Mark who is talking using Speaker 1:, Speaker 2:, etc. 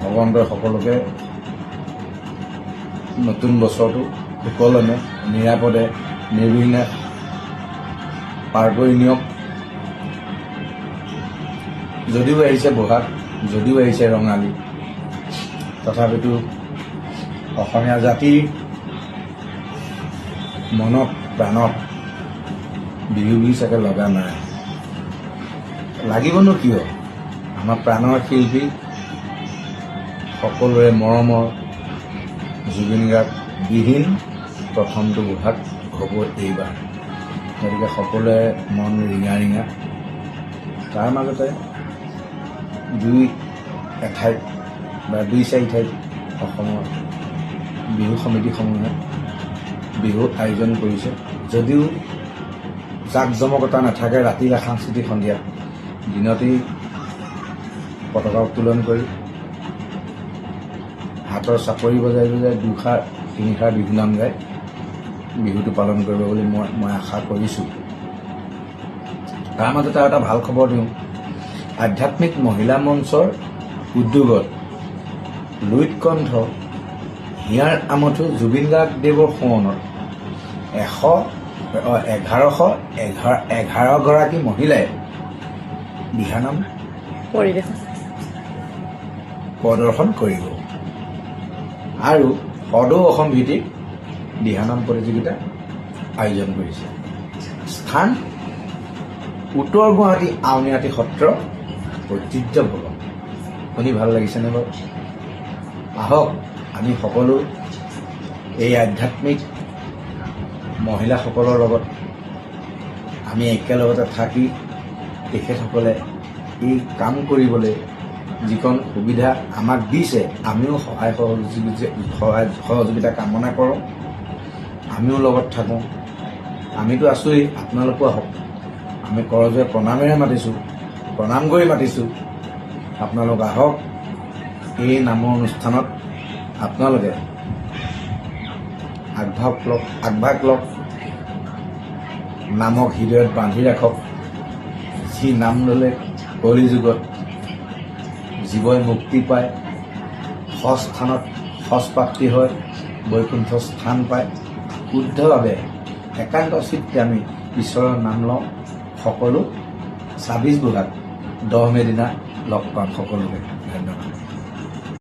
Speaker 1: ভগৱন্তই সকলোকে নতুন বছৰটো সুকলমে নিৰাপদে নিৰ্বিঘ্নে পাৰ কৰি নিয়ক। যদিও আহিছে বহাগ, যদিও আহিছে ৰঙালী, তথাপিতো অসমীয়া জাতিৰ মনত প্ৰাণত বিহু চাগে লগা নাই। লাগিবনো কিয়? আমাৰ প্ৰাণৰ শিল্পী সকলোৰে মৰমৰ জুবিন গাৰ্গ বিহীন প্ৰথমটো বহাগ হ'ব এইবাৰ। গতিকে সকলোৱে মন ৰিঙা ৰিঙা। তাৰ মাজতে দুই এঠাইত বা দুই চাৰি ঠাইত অসমৰ বিহু সমিতিসমূহে বিহু আয়োজন কৰিছে। যদিও জাক জমকতা নাথাকে, ৰাতিলে সাংস্কৃতিক সন্ধিয়া, দিনতেই পতাকা উত্তোলন কৰি হাতৰ চাপৰি বজাই বজাই দুষাৰ তিনিষাৰ বিহু নাম গাই বিহুটো পালন কৰিব বুলি মই আশা কৰিছোঁ। তাৰ মাজতে এটা ভাল খবৰ দিওঁ। আধ্যাত্মিক মহিলা মঞ্চৰ উদ্যোগত লুইত কণ্ঠ হিয়াৰ আমঠু জুবিন গাৰ্গ দেৱৰ সোঁৱৰণত 1111 গৰাকী মহিলাই দিহানাম প্ৰদৰ্শন কৰিব আৰু সদৌ অসম ভিত্তিক দিহানাম প্ৰতিযোগিতা আয়োজন কৰিছে। স্থান উত্তৰ গুৱাহাটী আউনীআটী সত্ৰ ঐতিহ্য ভৱন। শুনি ভাল লাগিছেনে বাৰু? আহক আমি সকলো এই আধ্যাত্মিক মহিলাসকলৰ লগত আমি একেলগতে থাকি তেখেতসকলে এই কাম কৰিবলৈ যিকণ সুবিধা আমাক দিছে, আমিও সহায় সহযোগিতা কামনা কৰোঁ। আমিও লগত থাকোঁ। আমিতো আছোঁৱেই, আপোনালোকো আহক। আমি কৰজোৰে প্ৰণামেৰে মাতিছোঁ, প্ৰণাম কৰি মাতিছোঁ। আপোনালোক আহক। এই নামৰ অনুষ্ঠানত আপোনালোকে আগভাগ লওক। নামক হৃদয়ত বান্ধি ৰাখক। যি নাম ল'লে কলি যুগত জীৱই মুক্তি পায়, সৎ স্থানত সৎপ্ৰাপ্তি হয়, বৈকুণ্ঠ স্থান পায়। শুদ্ধভাৱে একান্ত চিত্তে আমি ঈশ্বৰৰ নাম লওঁ। সকলো 26 বহাগ 10 মে' দিনা লগ পাম সকলোকে। ধন্যবাদ।